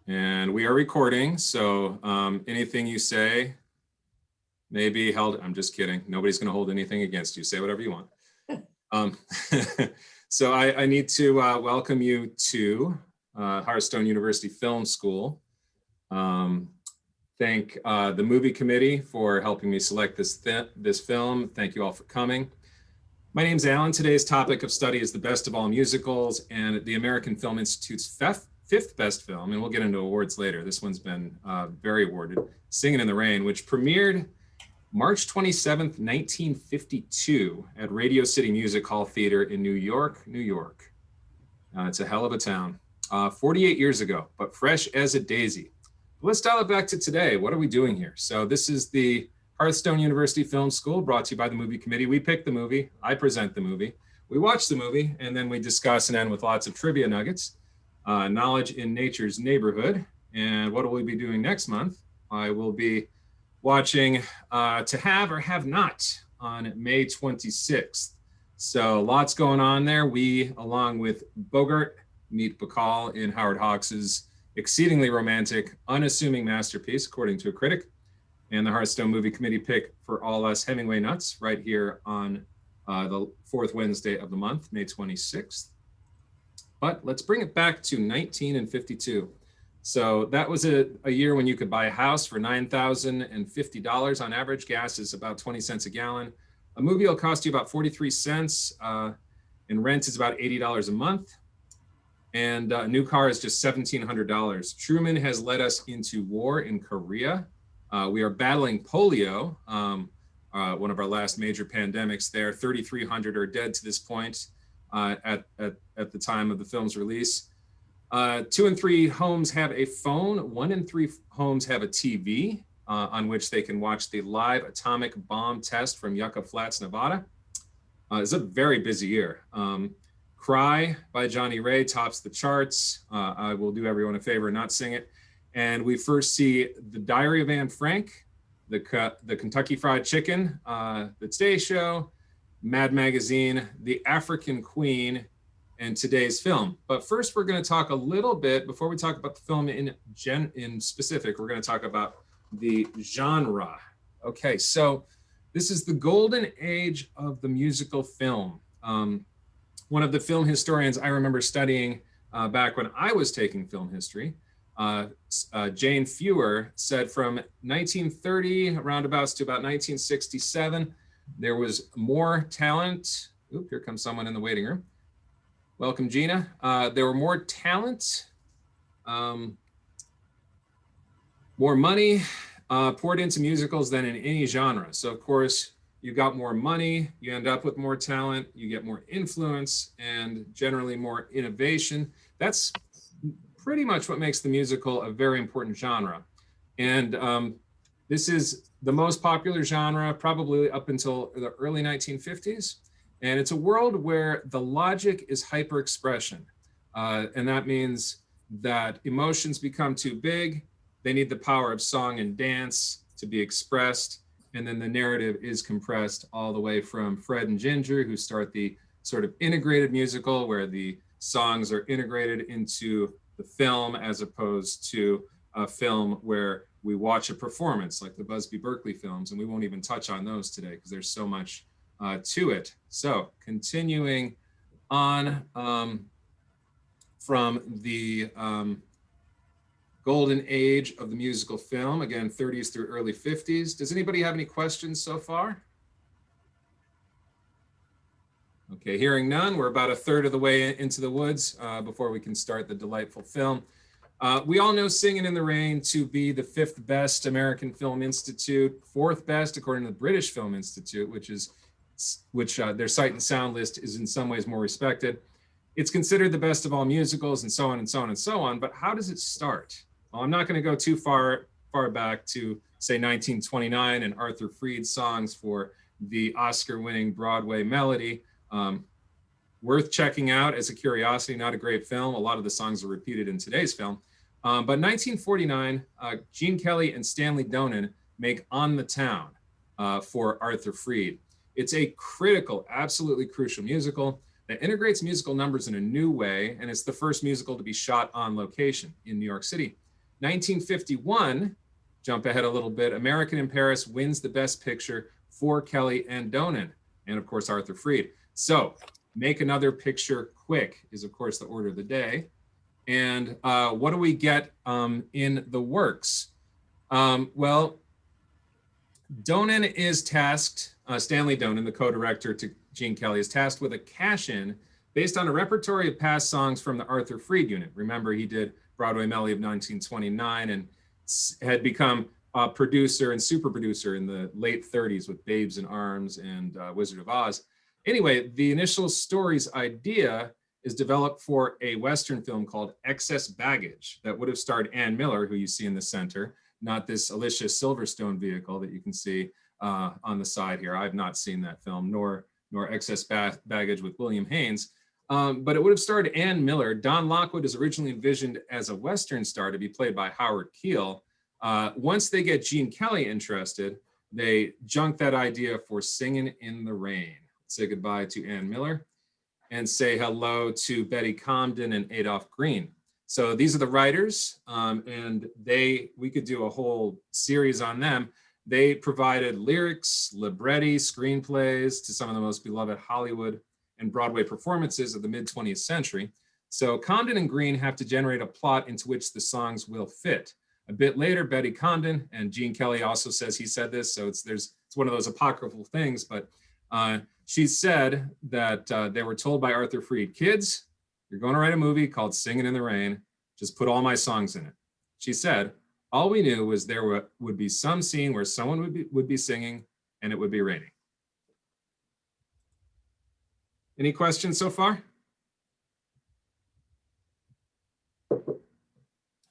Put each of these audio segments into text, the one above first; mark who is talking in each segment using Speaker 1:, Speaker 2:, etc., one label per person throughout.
Speaker 1: And we are recording, so anything you say may be held. I'm just kidding. Nobody's going to hold anything against you. Say whatever you want. Um, so I need to welcome you to Hearthstone University Film School. Thank the movie committee for helping me select this film. Thank you all for coming. My name's Alan. Today's topic of study is the best of all musicals and the American Film Institute's fifth best film, and we'll get into awards later. This one's been very awarded, Singin' in the Rain, which premiered March 27th, 1952 at Radio City Music Hall Theater in New York, New York. It's a hell of a town. 48 years ago, but fresh as a daisy. Let's dial it back to today. What are we doing here? So this is the Hearthstone University Film School, brought to you by the movie committee. We pick the movie, I present the movie, we watch the movie, and then we discuss and end with lots of trivia nuggets. Knowledge in Nature's Neighborhood. And what will we be doing next month? I will be watching To Have or Have Not on May 26th. So lots going on there. We, along with Bogart, meet Bacall in Howard Hawks's exceedingly romantic, unassuming masterpiece, according to a critic, and the Hearthstone Movie Committee pick for all us Hemingway nuts right here on the fourth Wednesday of the month, May 26th. But let's bring it back to 1952. So that was a year when you could buy a house for $9,050 on average. Gas is about 20 cents a gallon. A movie will cost you about 43 cents, and rent is about $80 a month. And a new car is just $1,700. Truman has led us into war in Korea. We are battling polio, one of our last major pandemics there. 3,300 are dead to this point. At the time of the film's release. 2 in 3 homes have a phone. 1 in 3 homes have a TV on which they can watch the live atomic bomb test from Yucca Flats, Nevada. It's a very busy year. Cry by Johnny Ray tops the charts. I will do everyone a favor and not sing it. And we first see The Diary of Anne Frank, the Kentucky Fried Chicken, The Today Show, Mad Magazine, The African Queen, and today's film. But first, we're going to talk a little bit, before we talk about the film in specific, we're going to talk about the genre. Okay, so this is the golden age of the musical film. One of the film historians I remember studying back when I was taking film history, Jane Fewer, said from 1930 roundabouts to about 1967, there was more talent. Oop, here comes someone in the waiting room. Welcome, Gina. There were more talent, more money poured into musicals than in any genre. So, of course, you got more money, you end up with more talent, you get more influence, and generally more innovation. That's pretty much what makes the musical a very important genre. And this is the most popular genre probably up until the early 1950s. And it's a world where the logic is hyper-expression. And that means that emotions become too big. They need the power of song and dance to be expressed. And then the narrative is compressed all the way from Fred and Ginger, who start the sort of integrated musical where the songs are integrated into the film, as opposed to a film where we watch a performance like the Busby Berkeley films, and we won't even touch on those today because there's so much to it. So continuing on from the golden age of the musical film, again, 30s through early 50s. Does anybody have any questions so far? Okay, hearing none, we're about a third of the way into the woods before we can start the delightful film. We all know Singin' in the Rain to be the 5th best American Film Institute, 4th best according to the British Film Institute, which their Sight and Sound list is in some ways more respected. It's considered the best of all musicals, and so on and so on and so on. But how does it start? Well, I'm not going to go too far back to say 1929 and Arthur Freed's songs for the Oscar-winning Broadway Melody. Worth checking out as a curiosity, not a great film. A lot of the songs are repeated in today's film. But 1949, Gene Kelly and Stanley Donen make On the Town for Arthur Freed. It's a critical, absolutely crucial musical that integrates musical numbers in a new way, and it's the first musical to be shot on location in New York City. 1951, jump ahead a little bit, American in Paris wins the Best Picture for Kelly and Donen, and of course, Arthur Freed. So make another picture quick is, of course, the order of the day. And what do we get in the works? Well, Donen is tasked, Stanley Donen, the co-director to Gene Kelly, is tasked with a cash-in based on a repertory of past songs from the Arthur Freed unit. Remember, he did Broadway Melody of 1929 and had become a producer and super producer in the late 30s with Babes in Arms and Wizard of Oz. Anyway, the initial story's idea is developed for a Western film called Excess Baggage that would have starred Ann Miller, who you see in the center, not this Alicia Silverstone vehicle that you can see on the side here. I've not seen that film, nor Excess Baggage with William Haynes. But it would have starred Ann Miller. Don Lockwood is originally envisioned as a Western star to be played by Howard Keel. Once they get Gene Kelly interested, they junk that idea for Singin' in the Rain. Say goodbye to Ann Miller and say hello to Betty Comden and Adolph Green. So these are the writers, and we could do a whole series on them. They provided lyrics, libretti, screenplays to some of the most beloved Hollywood and Broadway performances of the mid-20th century. So Comden and Green have to generate a plot into which the songs will fit. A bit later, Betty Comden, and Gene Kelly also says he said this, so it's one of those apocryphal things, but she said that they were told by Arthur Freed, kids, you're going to write a movie called Singin' in the Rain, just put all my songs in it. She said, all we knew was there would be some scene where someone would be singing and it would be raining. Any questions so far?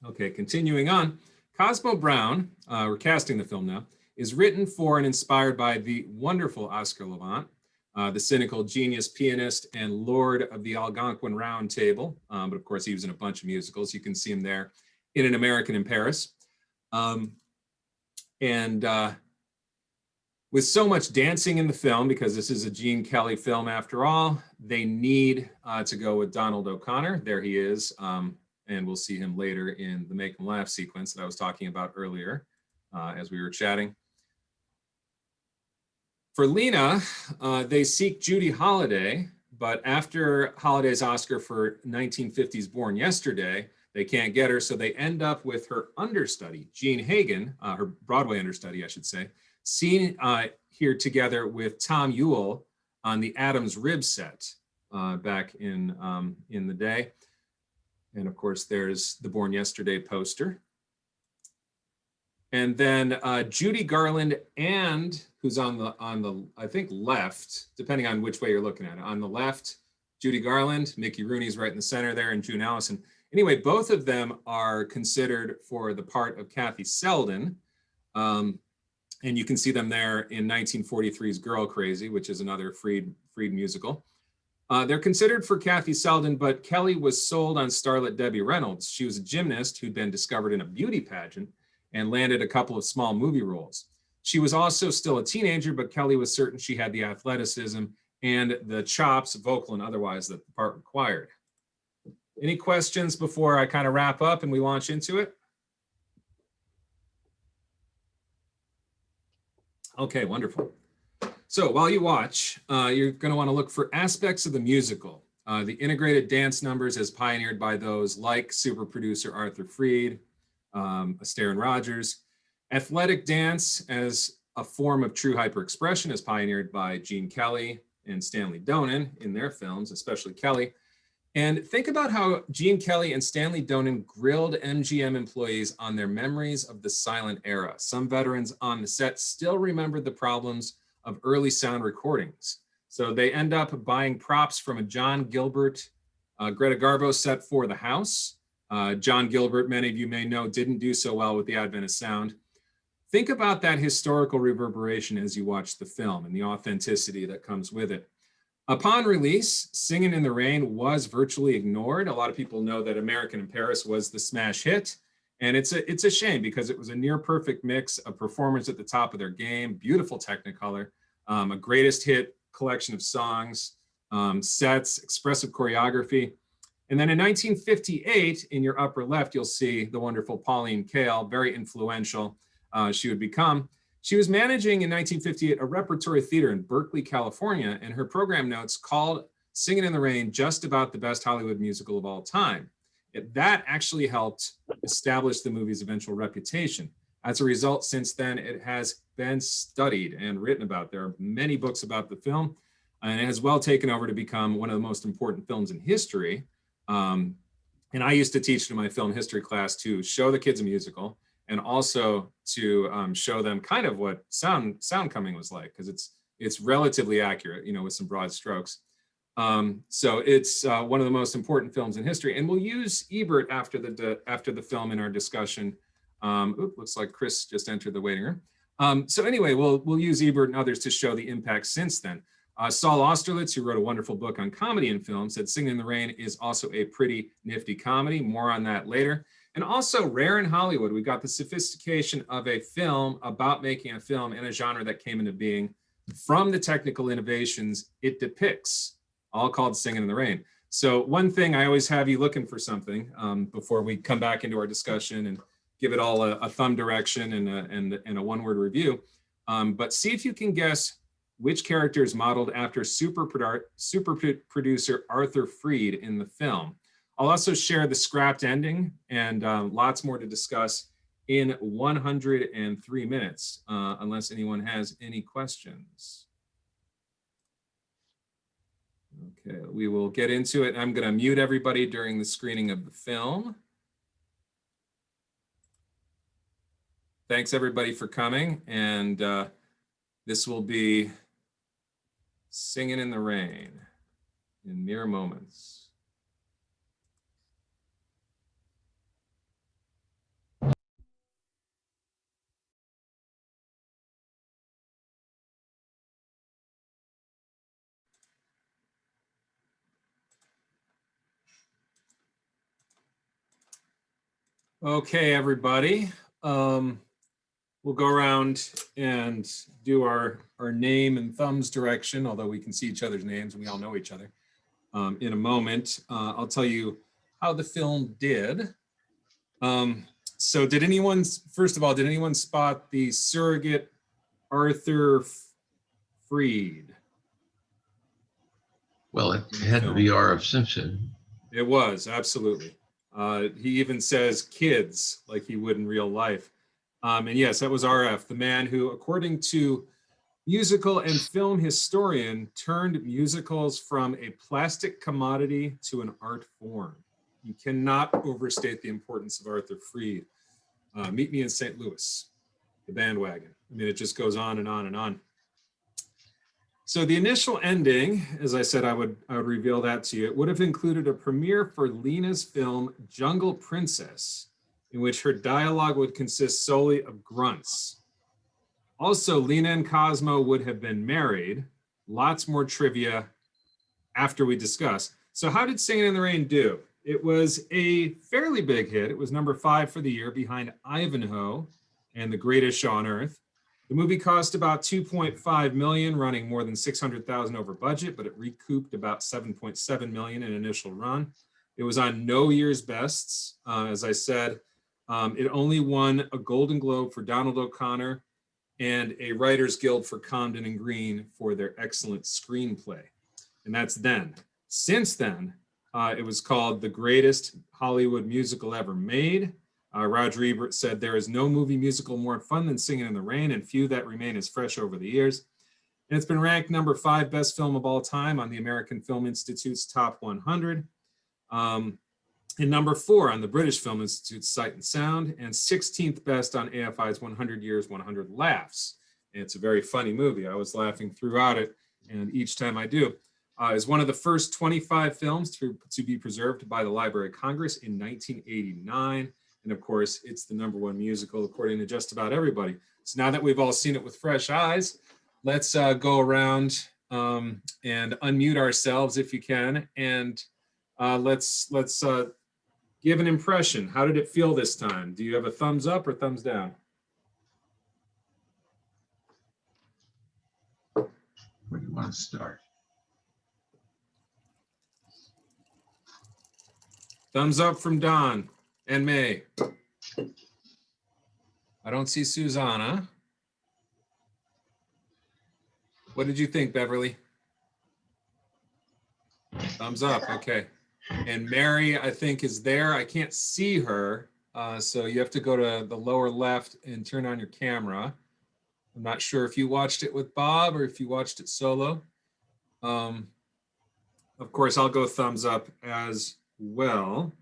Speaker 1: Okay, continuing on. Cosmo Brown, we're casting the film now, is written for and inspired by the wonderful Oscar Levant, the cynical genius pianist and lord of the Algonquin Round Table. But of course, he was in a bunch of musicals. You can see him there in An American in Paris. With so much dancing in the film, because this is a Gene Kelly film after all, they need to go with Donald O'Connor. There he is. And we'll see him later in the Make 'em Laugh sequence that I was talking about earlier as we were chatting. For Lena, they seek Judy Holliday, but after Holliday's Oscar for 1950's Born Yesterday, they can't get her, so they end up with her understudy, Jean Hagen, her Broadway understudy, I should say, seen here together with Tom Ewell on the Adams Rib set back in the day. And of course, there's the Born Yesterday poster. And then Judy Garland, and who's on the I think left, depending on which way you're looking at it. On the left, Judy Garland, Mickey Rooney's right in the center there, and June Allison. Anyway, both of them are considered for the part of Kathy Selden. And you can see them there in 1943's Girl Crazy, which is another Freed musical. They're considered for Kathy Selden, but Kelly was sold on starlet Debbie Reynolds. She was a gymnast who'd been discovered in a beauty pageant and landed a couple of small movie roles. She was also still a teenager, but Kelly was certain she had the athleticism and the chops, vocal and otherwise, that the part required. Any questions before I kind of wrap up and we launch into it? Okay, wonderful. So while you watch, you're going to want to look for aspects of the musical. The integrated dance numbers as pioneered by those like super producer Arthur Freed, Astaire and Rogers. Athletic dance as a form of true hyperexpression as pioneered by Gene Kelly and Stanley Donen in their films, especially Kelly. And think about how Gene Kelly and Stanley Donen grilled MGM employees on their memories of the silent era. Some veterans on the set still remember the problems of early sound recordings. So they end up buying props from a John Gilbert, Greta Garbo set for The House. John Gilbert, many of you may know, didn't do so well with the advent of sound. Think about that historical reverberation as you watch the film and the authenticity that comes with it. Upon release, Singin' in the Rain was virtually ignored. A lot of people know that American in Paris was the smash hit. And it's a shame because it was a near perfect mix of performers at the top of their game, beautiful Technicolor, a greatest hit collection of songs, sets, expressive choreography. And then in 1958, in your upper left, you'll see the wonderful Pauline Kael, very influential she would become. She was managing in 1958 a repertory theater in Berkeley, California, and her program notes called Singin' in the Rain just about the best Hollywood musical of all time. That actually helped establish the movie's eventual reputation. As a result, since then, it has been studied and written about. There are many books about the film, and it has well taken over to become one of the most important films in history. And I used to teach in my film history class to show the kids a musical, and also to show them kind of what sound coming was like, because it's relatively accurate, you know, with some broad strokes. So it's one of the most important films in history, and we'll use Ebert after the film in our discussion. Looks like Chris just entered the waiting room. So anyway, we'll use Ebert and others to show the impact since then. Saul Austerlitz, who wrote a wonderful book on comedy and film, said Singin' in the Rain is also a pretty nifty comedy. More on that later. And also rare in Hollywood, we've got the sophistication of a film about making a film in a genre that came into being from the technical innovations it depicts, all called Singin' in the Rain. So one thing, I always have you looking for something before we come back into our discussion and give it all a thumb direction and a one-word review. But see if you can guess which character is modeled after super producer Arthur Freed in the film. I'll also share the scrapped ending and lots more to discuss in 103 minutes, unless anyone has any questions. Okay, we will get into it. I'm going to mute everybody during the screening of the film. Thanks everybody for coming, and this will be Singin' in the Rain in mere moments. Okay, everybody. We'll go around and do our name and thumbs direction, although we can see each other's names and we all know each other in a moment. I'll tell you how the film did. So did anyone, first of all, did anyone spot the surrogate Arthur Freed?
Speaker 2: Well, it had to be R.F. Simpson.
Speaker 1: It was, absolutely. He even says kids like he would in real life. And yes, that was RF, the man who, according to musical and film historian, turned musicals from a plastic commodity to an art form. You cannot overstate the importance of Arthur Freed. Meet Me in St. Louis, The Bandwagon. I mean, it just goes on and on and on. So the initial ending, as I said, I would reveal that to you. It would have included a premiere for Lena's film Jungle Princess, in which her dialogue would consist solely of grunts. Also, Lena and Cosmo would have been married. Lots more trivia after we discuss. So how did Singin' in the Rain do? It was a fairly big hit. It was number 5 for the year behind Ivanhoe and The Greatest Show on Earth. The movie cost about $2.5 million, running more than $600,000 over budget, but it recouped about $7.7 million in initial run. It was on no year's bests. As I said, it only won a Golden Globe for Donald O'Connor and a Writers Guild for Comden and Green for their excellent screenplay. And that's then. Since then, it was called the greatest Hollywood musical ever made. Roger Ebert said, there is no movie musical more fun than Singin' in the Rain, and few that remain as fresh over the years. And it's been ranked number 5 best film of all time on the American Film Institute's Top 100. And number 4 on the British Film Institute's Sight and Sound, and 16th best on AFI's 100 Years, 100 Laughs. And it's a very funny movie. I was laughing throughout it, and each time I do. Is one of the first 25 films to be preserved by the Library of Congress in 1989. And of course, it's the #1 musical according to just about everybody. So now that we've all seen it with fresh eyes, let's go around and unmute ourselves if you can. And let's give an impression. How did it feel this time? Do you have a thumbs up or thumbs down?
Speaker 2: Where do you want to start?
Speaker 1: Thumbs up from Don and May. I don't see Susanna. What did you think, Beverly? Thumbs up, okay. And Mary, I think, is there. I can't see her, so you have to go to the lower left and turn on your camera. I'm not sure if you watched it with Bob or if you watched it solo. Of course, I'll go thumbs up as well.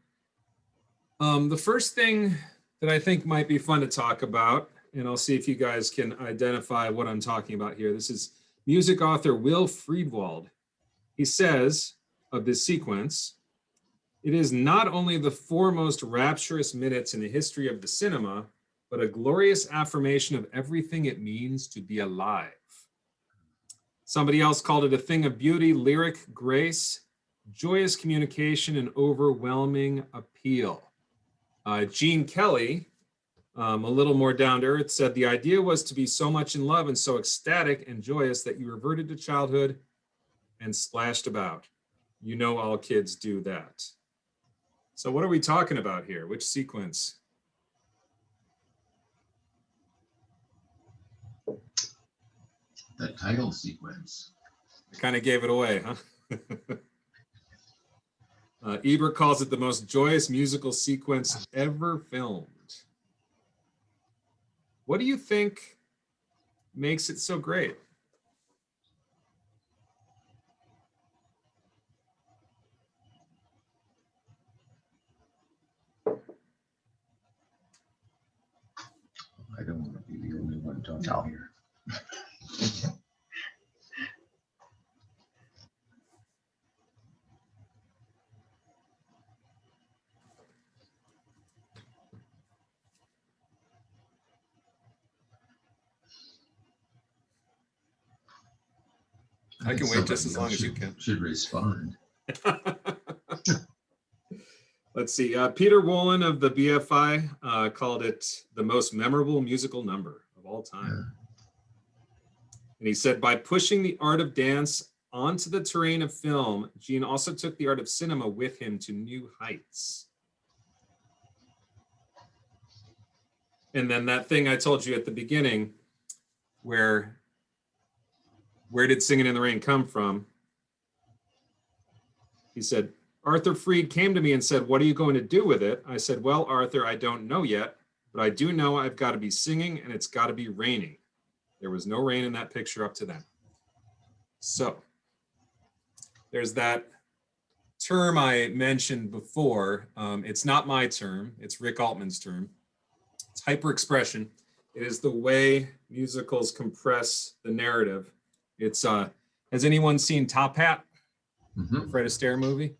Speaker 1: The first thing that I think might be fun to talk about, and I'll see if you guys can identify what I'm talking about here. This is music author Will Friedwald. He says of this sequence, it is not only the foremost rapturous minutes in the history of the cinema, but a glorious affirmation of everything it means to be alive. Somebody else called it a thing of beauty, lyric grace, joyous communication, and overwhelming appeal. Gene Kelly, a little more down to earth, said the idea was to be so much in love and so ecstatic and joyous that you reverted to childhood and splashed about. You know all kids do that. So what are we talking about here? Which sequence?
Speaker 2: The title sequence.
Speaker 1: I kind of gave it away, huh? Ebert calls it the most joyous musical sequence ever filmed. What do you think makes it so great?
Speaker 2: I don't want to be the only one talking here.
Speaker 1: I can wait just as long as you can.
Speaker 2: Should respond.
Speaker 1: Let's see. Peter Wolin of the BFI called it the most memorable musical number of all time. And he said, by pushing the art of dance onto the terrain of film, Gene also took the art of cinema with him to new heights. And then that thing I told you at the beginning, where did Singin' in the Rain come from? He said, Arthur Freed came to me and said, what are you going to do with it? I said, well, Arthur, I don't know yet, but I do know I've got to be singing and it's got to be raining. There was no rain in that picture up to then. So there's that term I mentioned before. It's not my term, it's Rick Altman's term. It's hyperexpression. It is the way musicals compress the narrative. It's, has anyone seen Top Hat?
Speaker 2: Mm-hmm.
Speaker 1: Fred Astaire movie?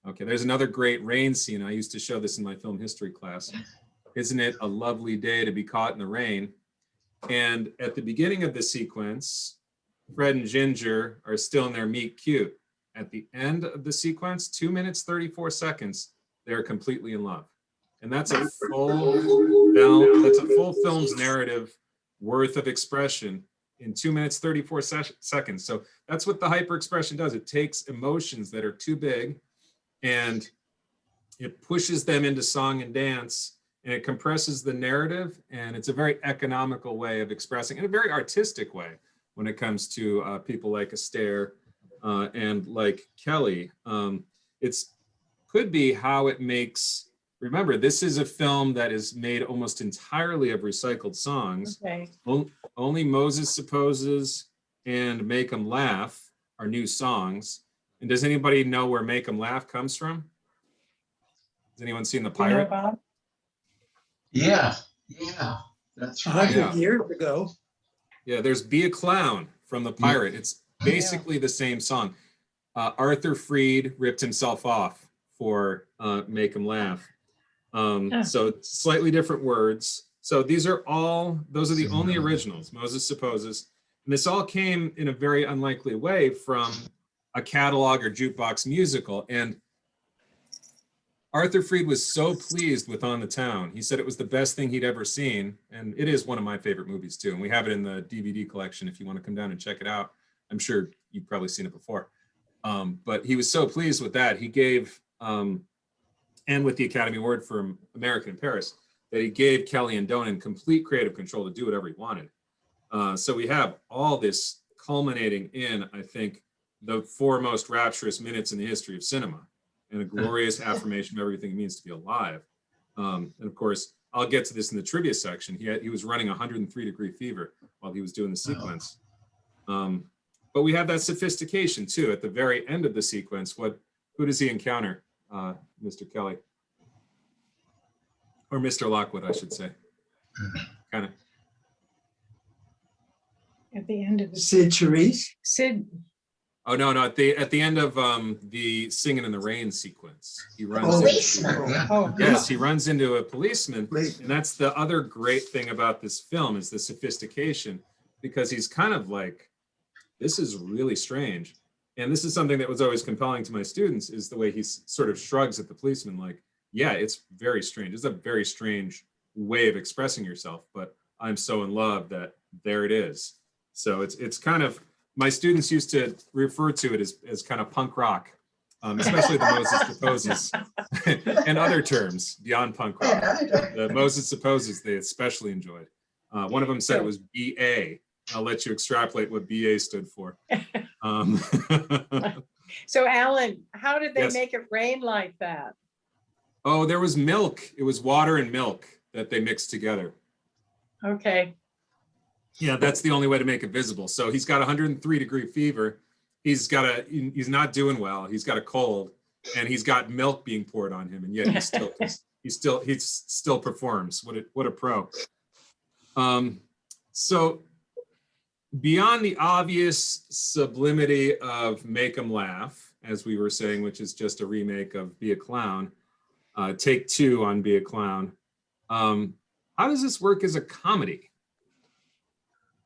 Speaker 1: Okay, there's another great rain scene. I used to show this in my film history class. Isn't it a lovely day to be caught in the rain? And at the beginning of the sequence, Fred and Ginger are still in their meet cute. At the end of the sequence, 2 minutes, 34 seconds, they're completely in love. And that's a full film's narrative worth of expression in 2 minutes, 34 seconds. So that's what the hyperexpression does. It takes emotions that are too big and it pushes them into song and dance, and it compresses the narrative, and it's a very economical way of expressing, in a very artistic way when it comes to people like Astaire and like Kelly. It's could be how it makes, remember, this is a film that is made almost entirely of recycled songs.
Speaker 3: Okay.
Speaker 1: Only Moses Supposes and Make 'Em Laugh are new songs. And does anybody know where Make 'Em Laugh comes from? Has anyone seen The
Speaker 3: You know,
Speaker 1: Pirate?
Speaker 3: Bob?
Speaker 2: Yeah, that's right.
Speaker 3: 100 years ago.
Speaker 1: Yeah, there's Be a Clown from The Pirate. It's basically the same song. Arthur Freed ripped himself off for Make 'Em Laugh. So slightly different words. So those are the only originals, Moses Supposes. And this all came in a very unlikely way from a catalog or jukebox musical. And Arthur Freed was so pleased with On the Town. He said it was the best thing he'd ever seen. And it is one of my favorite movies too. And we have it in the DVD collection if you want to come down and check it out. I'm sure you've probably seen it before. But he was so pleased with that. He gave and with the Academy Award for American in Paris, that he gave Kelly and Donen complete creative control to do whatever he wanted. So we have all this culminating in, I think, the 4 most rapturous minutes in the history of cinema, and a glorious affirmation of everything it means to be alive. And of course, I'll get to this in the trivia section. He was running 103-degree fever while he was doing the sequence. But we have that sophistication too. At the very end of the sequence, who does he encounter, Mr. Kelly? Or Mr. Lockwood, I should say. Kind of.
Speaker 3: At the end of the
Speaker 4: Sid Charisse.
Speaker 3: Sid.
Speaker 1: Oh no! At the end of the Singin' in the Rain sequence, he runs.
Speaker 5: Policeman.
Speaker 3: Oh,
Speaker 1: Yes, he runs into a policeman, and that's the other great thing about this film is the sophistication, because he's kind of like, this is really strange, and this is something that was always compelling to my students, is the way he sort of shrugs at the policeman, like, yeah, it's very strange. It's a very strange way of expressing yourself, but I'm so in love that there it is. So it's kind of, my students used to refer to it as kind of punk rock, especially the Moses Supposes and other terms beyond punk rock. The Moses Supposes they especially enjoyed. One of them said it was BA. I'll let you extrapolate what BA stood for.
Speaker 3: so Alan, how did they
Speaker 1: Yes.
Speaker 3: make it rain like that?
Speaker 1: Oh, there was milk. It was water and milk that they mixed together.
Speaker 3: Okay.
Speaker 1: Yeah, that's the only way to make it visible. So he's got 103-degree fever. He's not doing well. He's got a cold, and he's got milk being poured on him, and yet he still performs. What a pro. So beyond the obvious sublimity of Make 'em Laugh, as we were saying, which is just a remake of Be a Clown, take 2 on Be a Clown. How does this work as a comedy?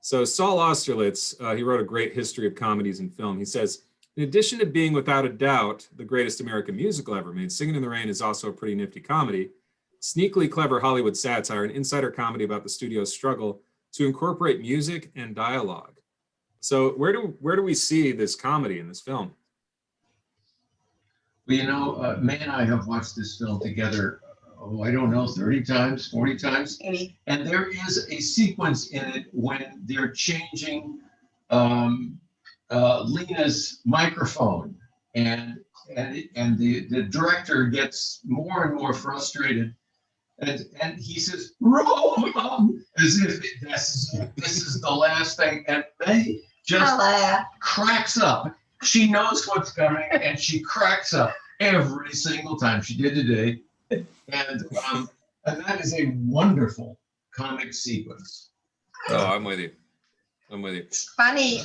Speaker 1: So Saul Austerlitz, he wrote a great history of comedies in film. He says, in addition to being without a doubt the greatest American musical ever made, Singin' in the Rain is also a pretty nifty comedy, sneakily clever Hollywood satire, and insider comedy about the studio's struggle to incorporate music and dialogue. So where do we see this comedy in this film?
Speaker 2: Well, May and I have watched this film together, I don't know, 30 times, 40 times. And there is a sequence in it when they're changing Lena's microphone, and the director gets more and more frustrated, and he says, "Wrong," as if this is the last thing, and May just cracks up. She knows what's coming, and she cracks up every single time. She did today. And that is a wonderful comic sequence.
Speaker 1: Oh, I'm with you.
Speaker 5: It's funny,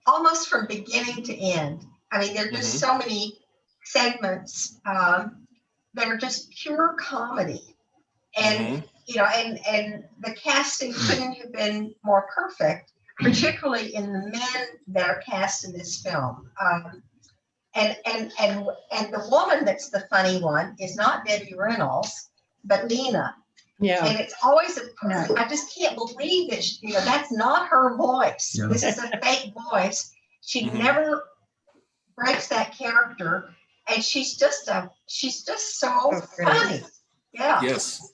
Speaker 5: almost from beginning to end. I mean, there are just so many segments that are just pure comedy. And, and the casting couldn't have been more perfect, particularly in the men that are cast in this film. And the woman that's the funny one is not Debbie Reynolds, but Lena.
Speaker 3: Yeah.
Speaker 5: And it's always I just can't believe that, that's not her voice.
Speaker 2: Yeah.
Speaker 5: This is a fake voice. She never breaks that character. And she's just so funny. Yeah.
Speaker 1: Yes,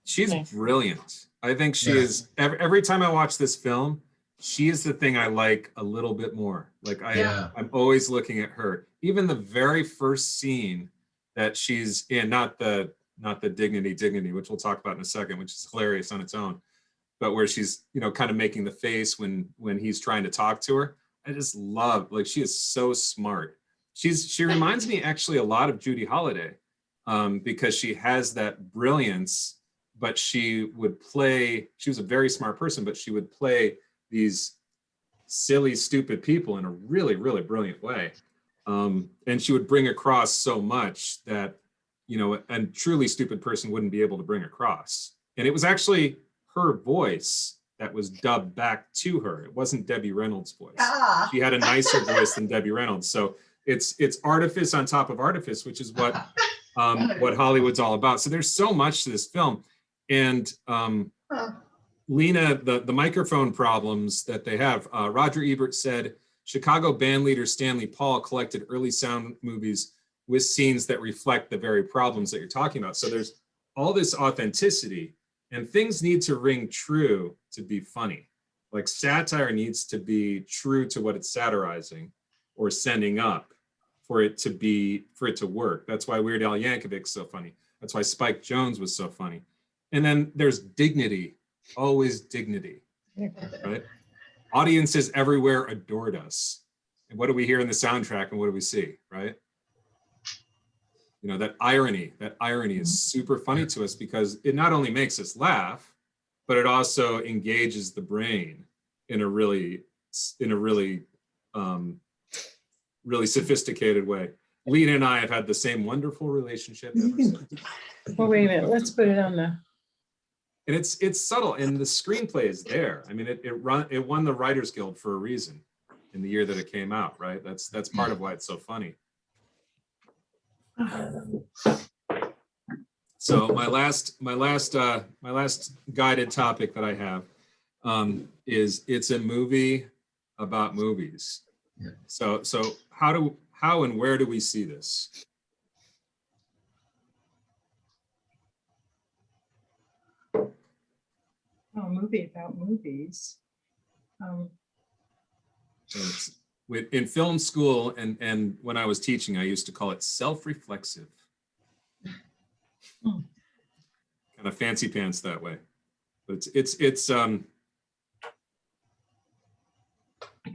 Speaker 1: she's brilliant. I think she is. Every time I watch this film, she is the thing I like a little bit more. Like I'm always looking at her. Even the very first scene that she's in, not the dignity, which we'll talk about in a second, which is hilarious on its own, but where she's, kind of making the face when he's trying to talk to her. I just love, like, she is so smart. She reminds me actually a lot of Judy Holliday, because she has that brilliance, but she was a very smart person, but she would play these silly, stupid people in a really, really brilliant way. And she would bring across so much that, a truly stupid person wouldn't be able to bring across. And it was actually her voice that was dubbed back to her. It wasn't Debbie Reynolds' voice. She had a nicer voice than Debbie Reynolds. So it's artifice on top of artifice, which is what Hollywood's all about. So there's so much to this film. And Lena, the microphone problems that they have, Roger Ebert said, Chicago band leader Stanley Paul collected early sound movies with scenes that reflect the very problems that you're talking about. So there's all this authenticity, and things need to ring true to be funny. Like satire needs to be true to what it's satirizing or sending up for it to work. That's why Weird Al Yankovic's so funny. That's why Spike Jones was so funny. And then there's dignity, always dignity, right? Audiences everywhere adored us. And what do we hear in the soundtrack and what do we see, right? You know, that irony is super funny to us because it not only makes us laugh, but it also engages the brain in a really really sophisticated way. Lena and I have had the same wonderful relationship ever since.
Speaker 3: Well, wait a minute, let's put it on the,
Speaker 1: And it's subtle, and the screenplay is there. I mean, it won the Writers Guild for a reason in the year that it came out, right? That's part of why it's so funny. So my last guided topic that I have is it's a movie about movies.
Speaker 2: Yeah.
Speaker 1: So how and where do we see this?
Speaker 3: oh, a movie about movies.
Speaker 1: So in film school and when I was teaching, I used to call it self-reflexive.
Speaker 3: Hmm.
Speaker 1: Kind of fancy pants that way, but it's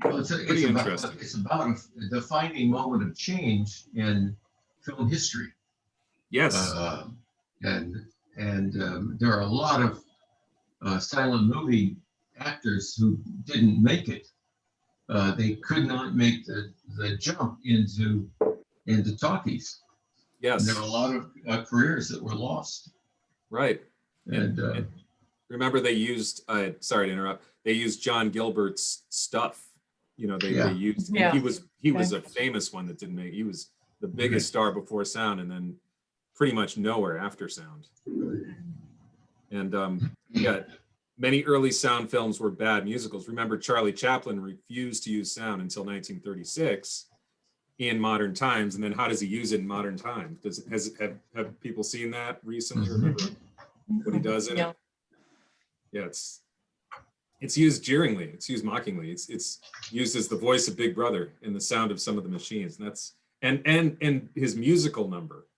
Speaker 2: Well,
Speaker 1: pretty interesting.
Speaker 2: It's about a defining moment of change in film history.
Speaker 1: Yes.
Speaker 2: And there are a lot of silent movie actors who didn't make it. They could not make the jump into talkies.
Speaker 1: Yes.
Speaker 2: And there are a lot of careers that were lost.
Speaker 1: Right.
Speaker 2: And
Speaker 1: Remember they used, sorry to interrupt, they used John Gilbert's stuff. You know, they used,
Speaker 3: Yeah.
Speaker 1: and he was a famous one that didn't make, he was the biggest star before sound and then pretty much nowhere after sound. And yeah, many early sound films were bad musicals. Remember, Charlie Chaplin refused to use sound until 1936 in Modern Times. And then how does he use it in Modern Times? Have people seen that recently? Remember what he does in it? Yeah, it's used jeeringly. It's used mockingly. It's used as the voice of Big Brother in the sound of some of the machines. And that's and his musical number,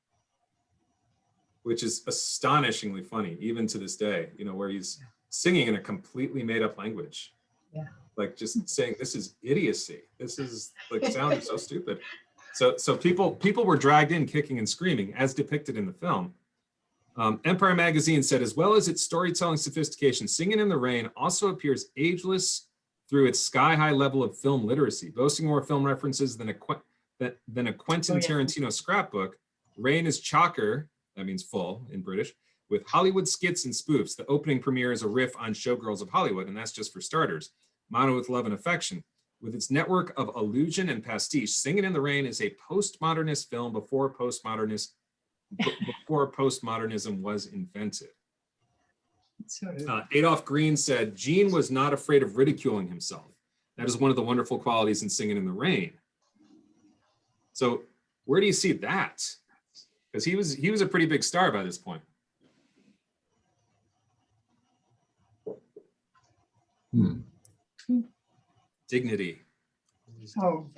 Speaker 1: which is astonishingly funny even to this day. You know, where he's singing in a completely made up language.
Speaker 3: Yeah.
Speaker 1: Like just saying this is idiocy. This is like sounds so stupid. So people were dragged in kicking and screaming as depicted in the film. Empire Magazine said, as well as its storytelling sophistication, Singin' in the Rain also appears ageless through its sky-high level of film literacy, boasting more film references than a Quentin Tarantino scrapbook. Rain is chocker, that means full in British, with Hollywood skits and spoofs. The opening premiere is a riff on Showgirls of Hollywood, and that's just for starters. Mono with love and affection. With its network of allusion and pastiche, Singin' in the Rain is a postmodernist film before postmodernism was invented. Adolph Green said, Gene was not afraid of ridiculing himself. That is one of the wonderful qualities in Singin' in the Rain. So where do you see that? Because he was a pretty big star by this point. Dignity.
Speaker 3: Oh.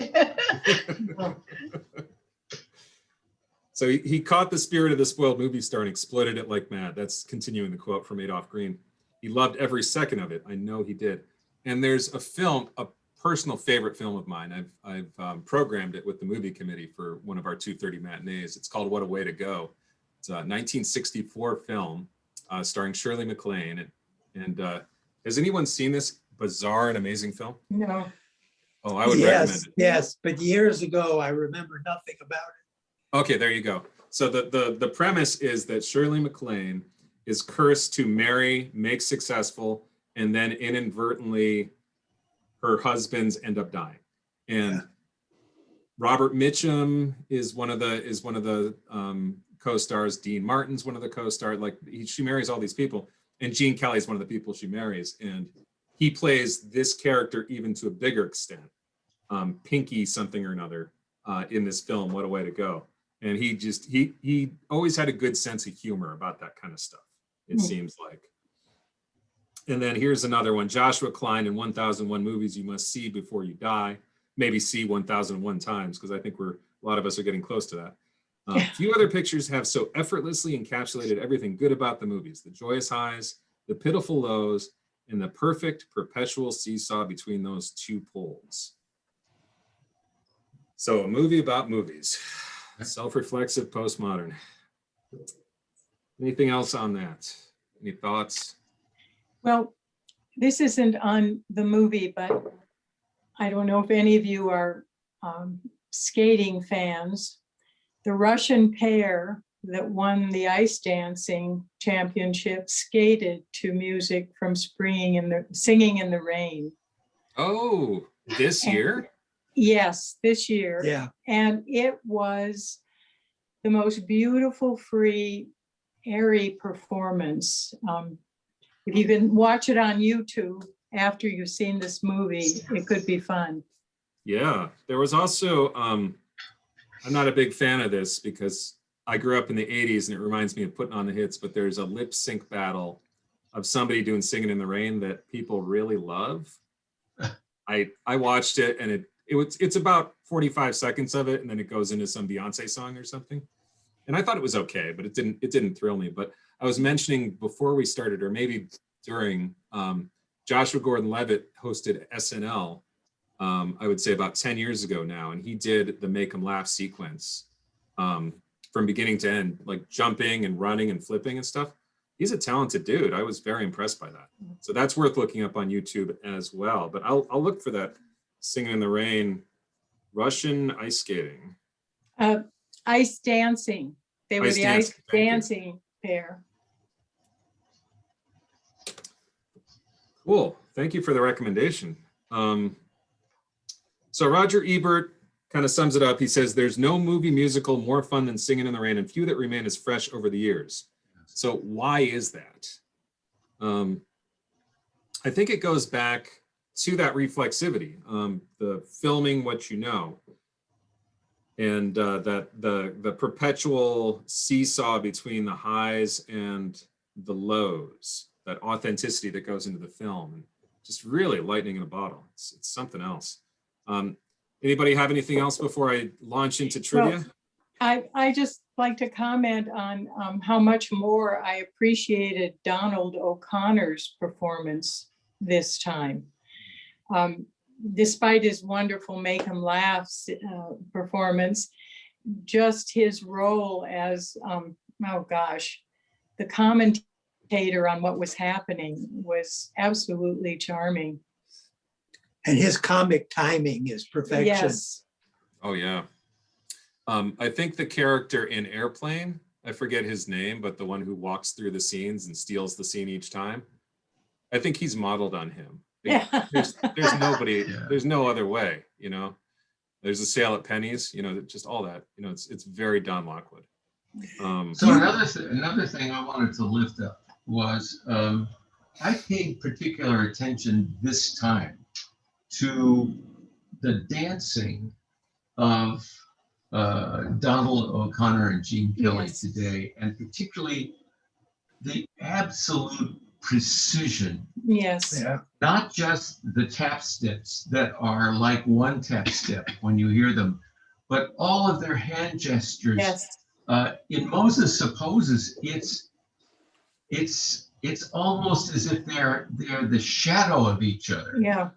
Speaker 1: So he caught the spirit of the spoiled movie star and exploited it like mad. That's continuing the quote from Adolph Green. He loved every second of it. I know he did. And there's a film, a personal favorite film of mine. I've programmed it with the movie committee for one of our 2:30 matinees. It's called What a Way to Go. It's a 1964 film starring Shirley MacLaine. And has anyone seen this bizarre and amazing film?
Speaker 3: No.
Speaker 1: Oh, I would recommend it.
Speaker 4: Yes, but years ago, I remember nothing about it.
Speaker 1: Okay, there you go. So the premise is that Shirley MacLaine is cursed to marry, make successful, and then inadvertently her husbands end up dying. And Robert Mitchum is one of the co-stars. Dean Martin's one of the co-stars. Like she marries all these people, and Gene Kelly is one of the people she marries, and he plays this character even to a bigger extent. Pinky something or another in this film. What a Way to Go. And he always had a good sense of humor about that kind of stuff, it seems like. And then here's another one, Joshua Klein in 1001 Movies You Must See Before You Die. Maybe see 1001 times, because I think a lot of us are getting close to that. Few other pictures have so effortlessly encapsulated everything good about the movies, the joyous highs, the pitiful lows, and the perfect perpetual seesaw between those two poles. So a movie about movies, self-reflexive, postmodern. Anything else on that? Any thoughts?
Speaker 3: Well, this isn't on the movie, but I don't know if any of you are skating fans. The Russian pair that won the ice dancing championship skated to music from Singing in the Rain.
Speaker 1: Oh, this year?
Speaker 3: Yes, this year.
Speaker 4: Yeah.
Speaker 3: And it was the most beautiful, free, airy performance. If you can watch it on YouTube after you've seen this movie, it could be fun.
Speaker 1: Yeah, there was also, I'm not a big fan of this because I grew up in the 80s and it reminds me of Putting on the Hits, but there's a lip sync battle of somebody doing Singing in the Rain that people really love. I watched it and it's about 45 seconds of it, and then it goes into some Beyonce song or something. And I thought it was okay, but it didn't thrill me. But I was mentioning before we started, or maybe during, Joshua Gordon-Levitt hosted SNL, I would say about 10 years ago now, and he did the Make 'em Laugh sequence from beginning to end, like jumping and running and flipping and stuff. He's a talented dude. I was very impressed by that. So that's worth looking up on YouTube as well. But I'll look for that Singing in the Rain, Russian ice skating.
Speaker 3: Ice dancing. They were
Speaker 1: Ice
Speaker 3: the ice
Speaker 1: dancing, thank you.
Speaker 3: dancing pair.
Speaker 1: Cool. Thank you for the recommendation. So Roger Ebert kind of sums it up. He says, there's no movie musical more fun than Singing in the Rain, and few that remain as fresh over the years. So why is that? I think it goes back to that reflexivity, the filming what you know, and that the perpetual seesaw between the highs and the lows, that authenticity that goes into the film, and just really lightning in a bottle. It's something else. Anybody have anything else before I launch into trivia?
Speaker 3: Well, I just like to comment on how much more I appreciated Donald O'Connor's performance this time. Despite his wonderful Make 'em Laugh performance, just his role as, oh gosh, the commentator on what was happening was absolutely charming.
Speaker 4: And his comic timing is perfection.
Speaker 3: Yes.
Speaker 1: Oh yeah. I think the character in Airplane, I forget his name, but the one who walks through the scenes and steals the scene each time, I think he's modeled on him.
Speaker 3: Yeah.
Speaker 1: There's nobody,
Speaker 2: Yeah.
Speaker 1: there's no other way, you know. There's a sale at Penny's, you know, just all that, you know, it's very Don Lockwood.
Speaker 2: So another thing I wanted to lift up was I paid particular attention this time to the dancing of Donald O'Connor and Gene Kelly
Speaker 3: Yes.
Speaker 2: today, and particularly the absolute precision,
Speaker 3: Yes.
Speaker 4: Yeah.
Speaker 2: not just the tap steps that are like one tap step when you hear them, but all of their hand gestures.
Speaker 3: Yes.
Speaker 2: In Moses Supposes, it's almost as if they're the shadow of each other.
Speaker 3: Yeah.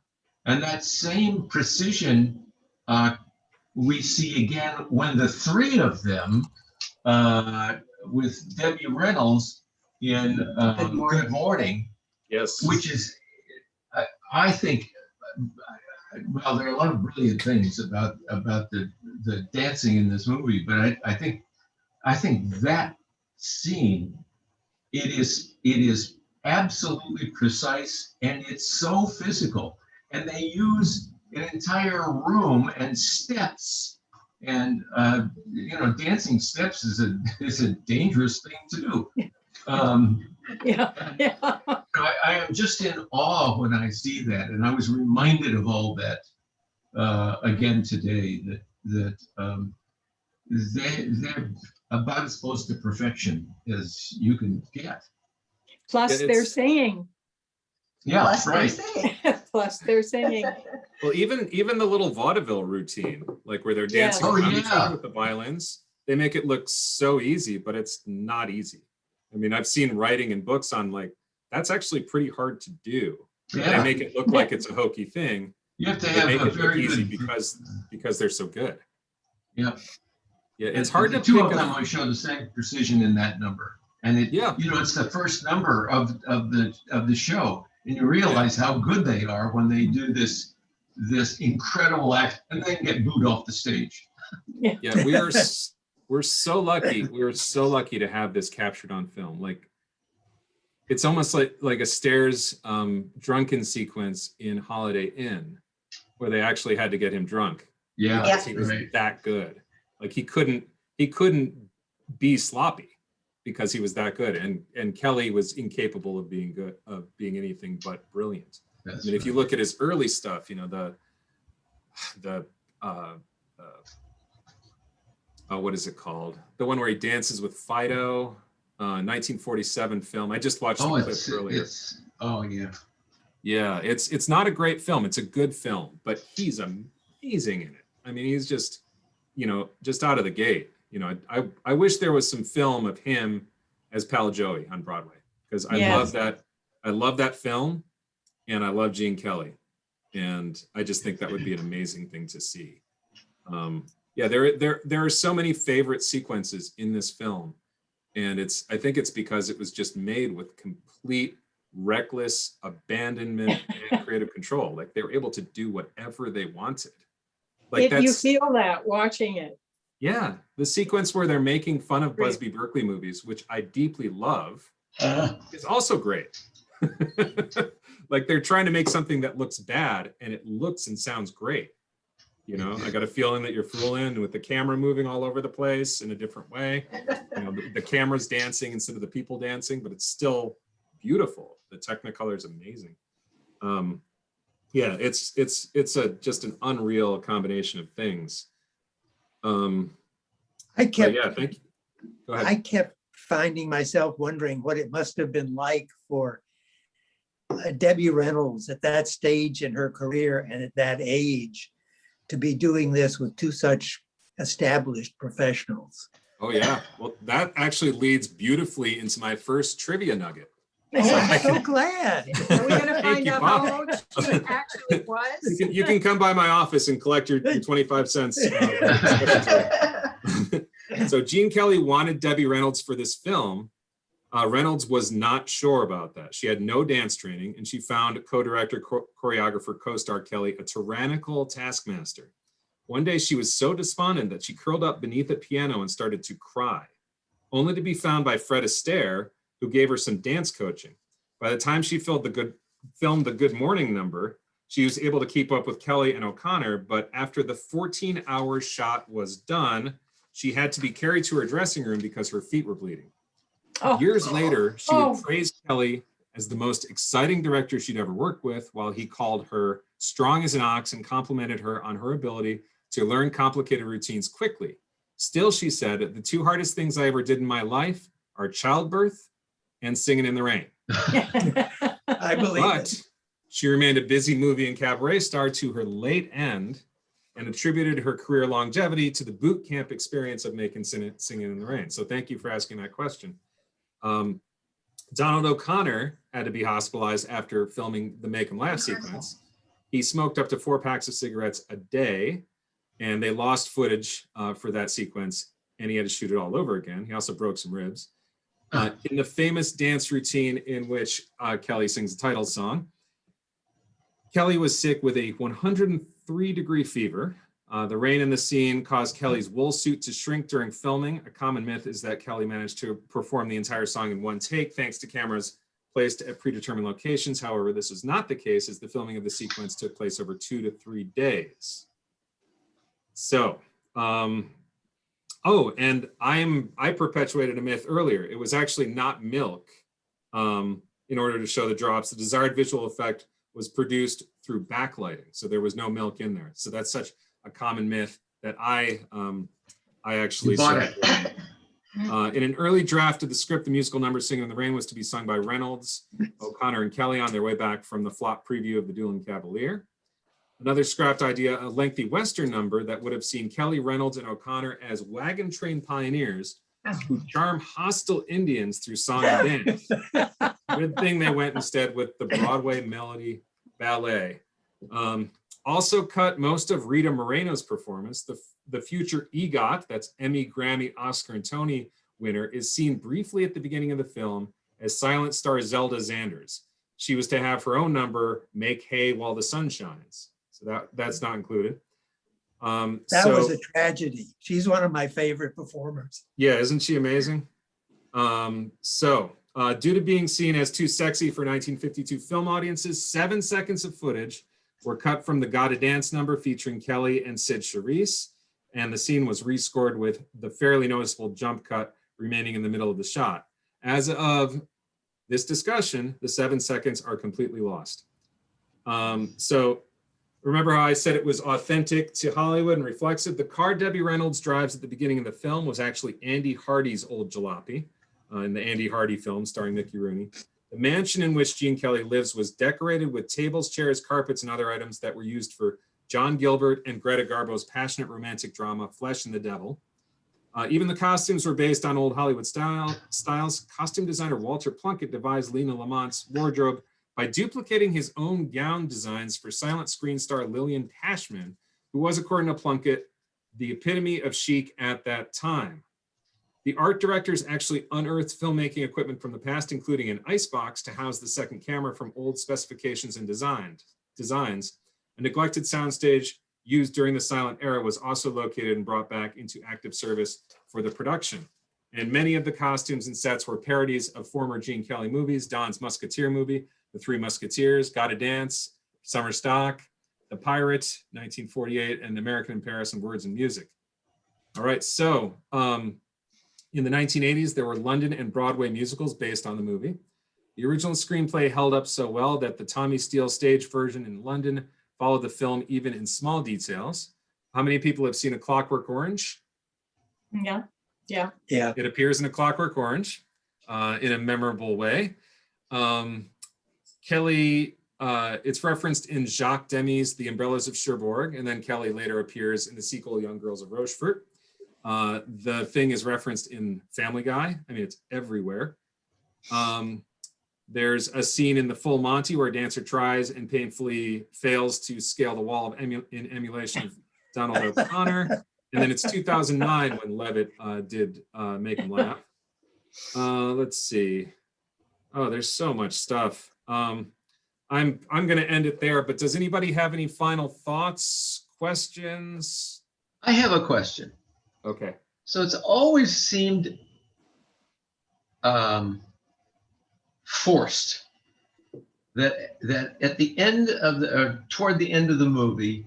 Speaker 2: And that same precision we see again when the three of them, with Debbie Reynolds in Good Morning,
Speaker 1: Yes.
Speaker 2: which is, I think, well, there are a lot of brilliant things about the dancing in this movie, but I think that scene, it is absolutely precise, and it's so physical, and they use an entire room and steps, and dancing steps is a dangerous thing to do.
Speaker 3: Yeah. Yeah.
Speaker 2: I am just in awe when I see that, and I was reminded of all that again today. That they're about as close to perfection as you can get.
Speaker 3: Plus
Speaker 1: Yeah,
Speaker 3: they're
Speaker 1: it's-
Speaker 3: singing.
Speaker 2: Yeah,
Speaker 5: Plus they're
Speaker 2: right.
Speaker 5: singing.
Speaker 3: Plus they're singing.
Speaker 1: Well, even the little vaudeville routine, like where they're
Speaker 3: Yes.
Speaker 1: dancing
Speaker 2: Oh,
Speaker 1: around each
Speaker 2: yeah.
Speaker 1: other with the violins, they make it look so easy, but it's not easy. I mean, I've seen writing in books on like, that's actually pretty hard to do. They
Speaker 2: Yeah,
Speaker 1: make it look like it's a hokey thing.
Speaker 2: you have to
Speaker 1: They
Speaker 2: have
Speaker 1: make
Speaker 2: a
Speaker 1: it look
Speaker 2: very
Speaker 1: easy
Speaker 2: good.
Speaker 1: because they're so good.
Speaker 2: Yeah.
Speaker 1: Yeah, it's hard
Speaker 2: The
Speaker 1: to
Speaker 2: two
Speaker 1: pick
Speaker 2: of them
Speaker 1: a,
Speaker 2: will show the same precision in that number, and it,
Speaker 1: yeah,
Speaker 2: it's the first number of the show, and you realize how good they are when they do this incredible act, and then get booed off the stage.
Speaker 1: yeah. We're so lucky. We're so lucky to have this captured on film. Like, it's almost like a Stairs drunken sequence in Holiday Inn, where they actually had to get him drunk
Speaker 2: Yeah,
Speaker 1: because he was
Speaker 2: right.
Speaker 1: that good. Like he couldn't be sloppy because he was that good. And Kelly was incapable of being anything but brilliant.
Speaker 2: That's
Speaker 1: I mean, if you
Speaker 2: right.
Speaker 1: look at his early stuff, the what is it called? The one where he dances with Fido, 1947 film. I just watched the clip earlier.
Speaker 2: Oh yeah.
Speaker 1: Yeah, it's not a great film. It's a good film, but he's amazing in it. I mean, he's just, just out of the gate. I wish there was some film of him as Pal Joey on Broadway, because I
Speaker 3: Yes.
Speaker 1: love that. I love that film, and I love Gene Kelly, and I just think that would be an amazing thing to see. Yeah, there are so many favorite sequences in this film, and I think it's because it was just made with complete reckless abandonment and creative control. Like they were able to do whatever they wanted. Like
Speaker 3: You feel that watching it.
Speaker 1: yeah, the sequence where they're making fun of Busby Berkeley movies, which I deeply love, is also great. Like they're trying to make something that looks bad and it looks and sounds great. I got a feeling that you're fooling with the camera moving all over the place in a different way. The camera's dancing instead of the people dancing, but it's still beautiful. The Technicolor is amazing. Yeah, it's just an unreal combination of things.
Speaker 4: I
Speaker 1: But yeah, thank you. Go ahead.
Speaker 4: I kept finding myself wondering what it must have been like for Debbie Reynolds at that stage in her career and at that age to be doing this with two such established professionals.
Speaker 1: Oh yeah, well that actually leads beautifully into my first trivia nugget.
Speaker 4: I'm so glad.
Speaker 3: Are we gonna
Speaker 1: Thank
Speaker 3: find
Speaker 1: you,
Speaker 3: out
Speaker 1: Bob.
Speaker 3: how old she actually was?
Speaker 1: You can come by my office and collect your 25 cents. So Gene Kelly wanted Debbie Reynolds for this film. Reynolds was not sure about that. She had no dance training, and she found co-director, choreographer, co-star Kelly a tyrannical taskmaster. One day she was so despondent that she curled up beneath a piano and started to cry, only to be found by Fred Astaire, who gave her some dance coaching. By the time she filmed the Good Morning number, she was able to keep up with Kelly and O'Connor, but after the 14-hour shot was done, she had to be carried to her dressing room because her feet were bleeding.
Speaker 3: Oh.
Speaker 1: Years later, she
Speaker 3: Oh.
Speaker 1: would praise Kelly as the most exciting director she'd ever worked with, while he called her strong as an ox and complimented her on her ability to learn complicated routines quickly. Still, she said, the two hardest things I ever did in my life are childbirth and Singing in the Rain.
Speaker 4: I believe
Speaker 1: But
Speaker 4: it.
Speaker 1: she remained a busy movie and cabaret star to her late end and attributed her career longevity to the boot camp experience of making Singing in the Rain. So thank you for asking that question. Donald O'Connor had to be hospitalized after filming the Make 'em Laugh sequence. He smoked up to 4 packs of cigarettes a day, and they lost footage for that sequence, and he had to shoot it all over again. He also broke some ribs. In the famous dance routine in which Kelly sings the title song, Kelly was sick with a 103-degree fever. The rain in the scene caused Kelly's wool suit to shrink during filming. A common myth is that Kelly managed to perform the entire song in one take thanks to cameras placed at predetermined locations. However, this was not the case, as the filming of the sequence took place over 2 to 3 days. So, and I perpetuated a myth earlier. It was actually not milk in order to show the drops. The desired visual effect was produced through backlighting. So there was no milk in there. So that's such a common myth that I I actually
Speaker 2: You bought
Speaker 1: saw
Speaker 2: it.
Speaker 1: in an early draft of the script, the musical number Singin' in the Rain was to be sung by Reynolds, O'Connor, and Kelly on their way back from the flop preview of The Dueling Cavalier. Another scrapped idea, a lengthy Western number that would have seen Kelly, Reynolds, and O'Connor as wagon train pioneers who charm hostile Indians through song and dance. Good thing they went instead with the Broadway Melody Ballet. Also cut most of Rita Moreno's performance. The future EGOT, that's Emmy, Grammy, Oscar, and Tony winner, is seen briefly at the beginning of the film as silent star Zelda Zanders. She was to have her own number, Make Hay While the Sun Shines. So that's not included.
Speaker 4: That was a tragedy. She's one of my favorite performers.
Speaker 1: Yeah, isn't she amazing? Due to being seen as too sexy for 1952 film audiences, 7 seconds of footage were cut from the Gotta Dance number featuring Kelly and Sid Charisse, and the scene was rescored with the fairly noticeable jump cut remaining in the middle of the shot. As of this discussion, the 7 seconds are completely lost. So remember how I said it was authentic to Hollywood and reflexive? The car Debbie Reynolds drives at the beginning of the film was actually Andy Hardy's old jalopy in the Andy Hardy film starring Mickey Rooney. The mansion in which Gene Kelly lives was decorated with tables, chairs, carpets, and other items that were used for John Gilbert and Greta Garbo's passionate romantic drama, Flesh and the Devil. Even the costumes were based on old Hollywood styles. Costume designer Walter Plunkett devised Lena Lamont's wardrobe by duplicating his own gown designs for silent screen star Lillian Tashman, who was, according to Plunkett, the epitome of chic at that time. The art directors actually unearthed filmmaking equipment from the past, including an icebox to house the second camera from old specifications and designs. A neglected soundstage used during the silent era was also located and brought back into active service for the production. And many of the costumes and sets were parodies of former Gene Kelly movies: Don's Musketeer movie, The Three Musketeers, Gotta Dance, Summer Stock, The Pirate, 1948, and American in Paris in Words and Music. All right, so in the 1980s, there were London and Broadway musicals based on the movie. The original screenplay held up so well that the Tommy Steele stage version in London followed the film even in small details. How many people have seen A Clockwork Orange?
Speaker 3: Yeah.
Speaker 1: It appears in A Clockwork Orange in a memorable way. Kelly, it's referenced in Jacques Demy's The Umbrellas of Cherbourg, and then Kelly later appears in the sequel, Young Girls of Rochefort. The thing is referenced in Family Guy. I mean, it's everywhere. There's a scene in The Full Monty where a dancer tries and painfully fails to scale the wall in emulation of Donald O'Connor. And then it's 2009 when Levitt did Make Him Laugh. Let's see. Oh, there's so much stuff. I'm going to end it there, but does anybody have any final thoughts, questions?
Speaker 2: I have a question.
Speaker 1: Okay.
Speaker 2: So it's always seemed forced that at the end of toward the end of the movie,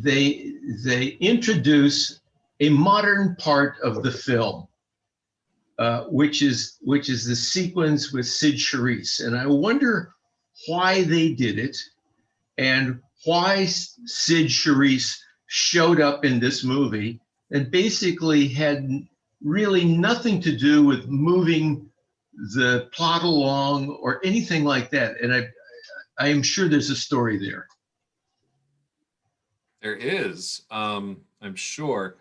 Speaker 2: they introduce a modern part of the film, which is the sequence with Sid Charisse, and I wonder why they did it and why Sid Charisse showed up in this movie and basically had really nothing to do with moving the plot along or anything like that. And I am sure there's a story there.
Speaker 1: There is, I'm sure.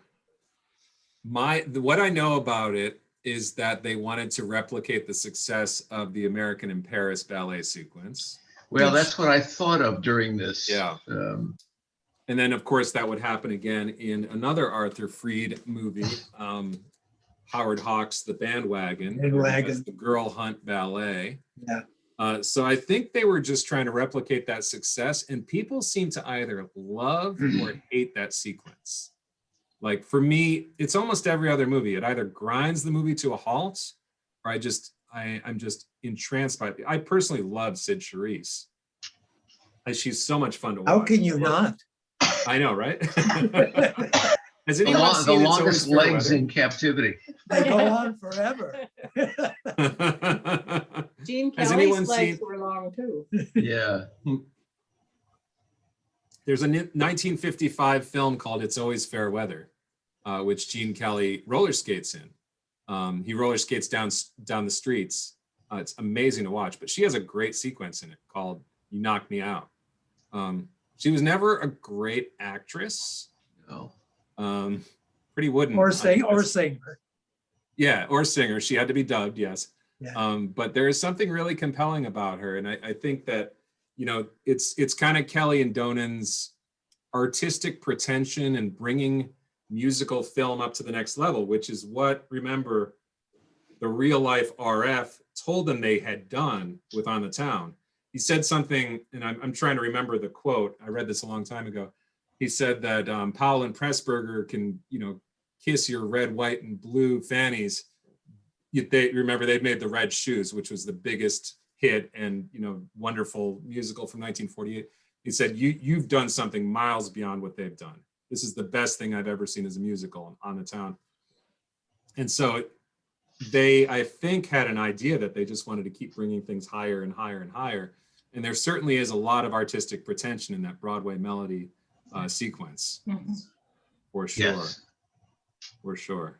Speaker 1: What I know about it is that they wanted to replicate the success of the American in Paris ballet sequence.
Speaker 2: Well, that's what I thought of during this.
Speaker 1: Yeah. And then, of course, that would happen again in another Arthur Freed movie, Howard Hawks' The Bandwagon. The Girl Hunt Ballet.
Speaker 4: Yeah.
Speaker 1: So I think they were just trying to replicate that success, and people seem to either love or hate that sequence. Like for me, it's almost every other movie. It either grinds the movie to a halt, or I'm just entranced by it. I personally love Sid Charisse. She's so much fun to watch.
Speaker 4: How can you not?
Speaker 1: I know, right? Has
Speaker 2: The
Speaker 1: anyone seen It's
Speaker 2: longest
Speaker 1: Always Fair
Speaker 2: legs
Speaker 1: Weather?
Speaker 2: in captivity.
Speaker 4: They go on forever.
Speaker 3: Gene
Speaker 1: Has
Speaker 3: Kelly's
Speaker 1: anyone
Speaker 3: legs
Speaker 1: seen-
Speaker 3: were long too.
Speaker 2: Yeah.
Speaker 1: there's a 1955 film called It's Always Fair Weather, which Gene Kelly roller skates in. He roller skates down the streets. It's amazing to watch, but she has a great sequence in it called You Knock Me Out. She was never a great actress.
Speaker 2: No.
Speaker 1: Pretty wooden.
Speaker 4: Or singer.
Speaker 1: Yeah, or singer. She had to be dubbed, yes.
Speaker 4: Yeah.
Speaker 1: But there is something really compelling about her. And I think that, you know, it's kind of Kelly and Donan's artistic pretension and bringing musical film up to the next level, which is what, remember, the real life RF told them they had done with On the Town. He said something, and I'm trying to remember the quote. I read this a long time ago. He said that Powell and Pressburger can, you know, kiss your red, white, and blue fannies. They remember they made the Red Shoes, which was the biggest hit and, you know, wonderful musical from 1948. He said, you've done something miles beyond what they've done. This is the best thing I've ever seen as a musical, On the Town. And so they, I think, had an idea that they just wanted to keep bringing things higher and higher and higher. And there certainly is a lot of artistic pretension in that Broadway melody sequence, for sure.
Speaker 2: Yes.
Speaker 1: For sure.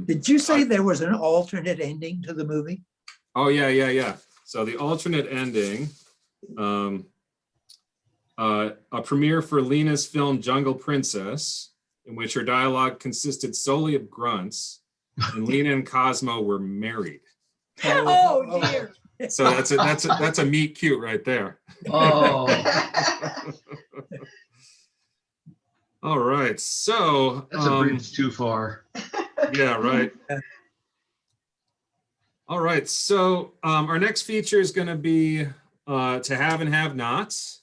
Speaker 4: Did you say there was an alternate ending to the movie?
Speaker 1: Oh, yeah. So the alternate ending, a premiere for Lena's film Jungle Princess, in which her dialogue consisted solely of grunts, and Lena and Cosmo were married.
Speaker 3: Oh, dear.
Speaker 1: So that's a meet cute right there.
Speaker 2: Oh,
Speaker 1: All right, so
Speaker 2: that's a bridge too far.
Speaker 1: yeah, right. All right, so our next feature is going to be To Have and Have Nots.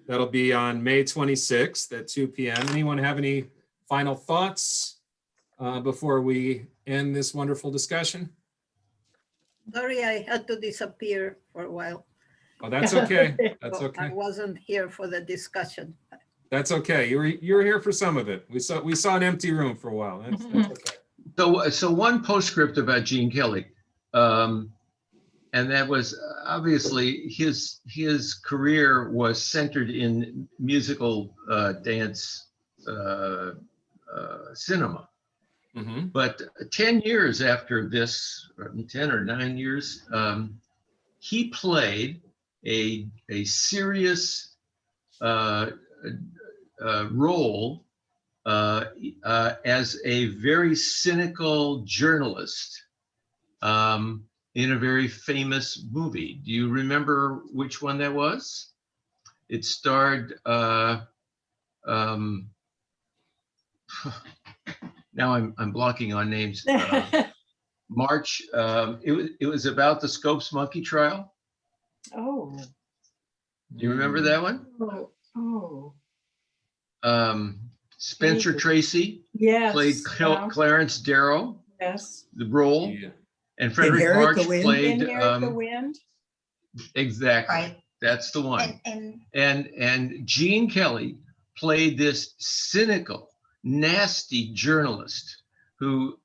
Speaker 1: That'll be on May 26th at 2 p.m. Anyone have any final thoughts before we end this wonderful discussion?
Speaker 6: Sorry, I had to disappear for a while.
Speaker 1: Oh, that's okay. That's
Speaker 6: So I
Speaker 1: okay.
Speaker 6: wasn't here for the discussion.
Speaker 1: That's okay. You were here for some of it. We saw an empty room for a while. That's okay.
Speaker 2: So one postscript about Gene Kelly, and that was obviously his career was centered in musical dance cinema.
Speaker 1: Mm-hmm.
Speaker 2: But 10 years after this, or 10 or 9 years, he played a serious role as a very cynical journalist in a very famous movie. Do you remember which one that was? It starred now I'm blocking on names. March. It was about the Scopes monkey trial.
Speaker 3: Oh,
Speaker 2: Do you remember that one?
Speaker 3: oh,
Speaker 2: Spencer Tracy
Speaker 3: yes.
Speaker 2: played
Speaker 3: yeah,
Speaker 2: Clarence Darrow,
Speaker 3: yes.
Speaker 2: the role,
Speaker 1: Yeah.
Speaker 2: and Frederick
Speaker 4: Inherit
Speaker 2: March
Speaker 4: the Wind.
Speaker 2: played
Speaker 3: Inherit the Wind.
Speaker 2: exactly.
Speaker 5: Right.
Speaker 2: That's the one.
Speaker 5: And
Speaker 2: And Gene Kelly played this cynical, nasty journalist who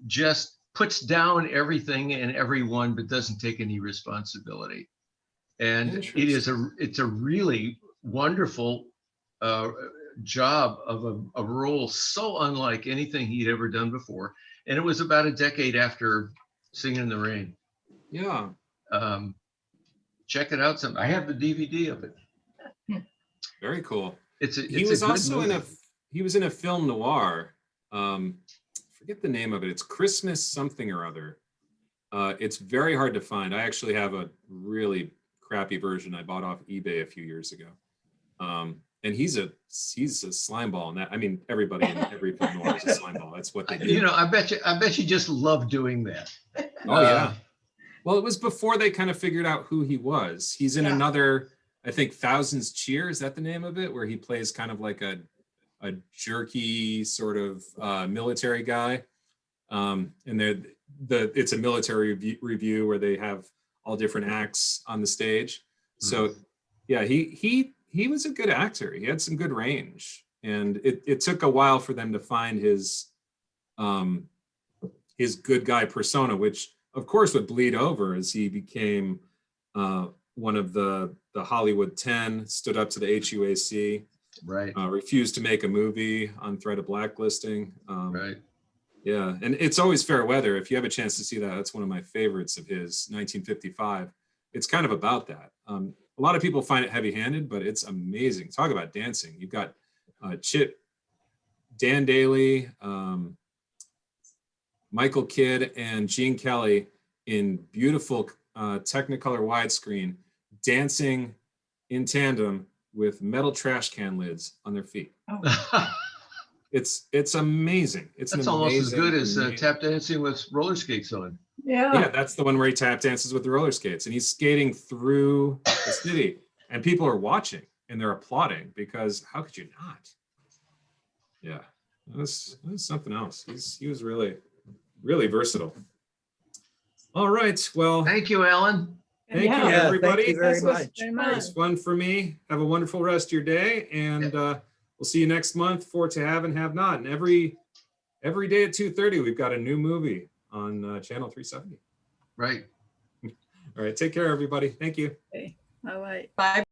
Speaker 2: just puts down everything and everyone, but doesn't take any responsibility. And it's a really wonderful job of a role so unlike anything he'd ever done before. And it was about a decade after Singin' in the Rain.
Speaker 1: Yeah.
Speaker 2: Check it out. I have the DVD of it.
Speaker 1: Very cool.
Speaker 2: He
Speaker 1: was also in a film noir. Forget the name of it. It's Christmas something or other. It's very hard to find. I actually have a really crappy version I bought off eBay a few years ago. And he's a slimeball. And that, I mean, everybody in every film noir is a slimeball. That's what they do.
Speaker 2: You know, I bet you just love doing that.
Speaker 1: Oh yeah. Well, it was before they kind of figured out who he was. He's in another, I think, Thousands Cheer. Is that the name of it? Where he plays kind of like a jerky sort of military guy. And it's a military review where they have all different acts on the stage. So yeah, he was a good actor. He had some good range, and it took a while for them to find his good guy persona, which of course would bleed over as he became one one of the Hollywood 10, stood up to the HUAC,
Speaker 2: Right.
Speaker 1: refused to make a movie on threat of blacklisting.
Speaker 2: Right.
Speaker 1: Yeah, and It's Always Fair Weather. If you have a chance to see that, that's one of my favorites of his, 1955. It's kind of about that. A lot of people find it heavy-handed, but it's amazing. Talk about dancing. You've got Chip, Dan Daly, Michael Kidd, and Gene Kelly in beautiful Technicolor widescreen, dancing in tandem with metal trash can lids on their feet. It's amazing. It's
Speaker 2: That's
Speaker 1: an
Speaker 2: almost as
Speaker 1: amazing,
Speaker 2: good as
Speaker 1: amazing-
Speaker 2: tap dancing with roller skates on.
Speaker 1: Yeah, that's the one where he tap dances with the roller skates, and he's skating through the city, and people are watching and they're applauding because how could you not? Yeah, that was something else. He was really, really versatile. All right, well,
Speaker 2: Thank you, Alan.
Speaker 1: thank you,
Speaker 3: Yeah.
Speaker 4: Yeah,
Speaker 1: everybody.
Speaker 4: thank you very
Speaker 3: This was
Speaker 4: much.
Speaker 6: Very
Speaker 1: It
Speaker 6: much.
Speaker 1: was fun for me. Have a wonderful rest of your day, and we'll see you next month for To Have and Have Not. And every day at 2:30, we've got a new movie on channel 370.
Speaker 2: Right.
Speaker 1: All right, take care, everybody. Thank you.
Speaker 6: All right.
Speaker 3: Bye.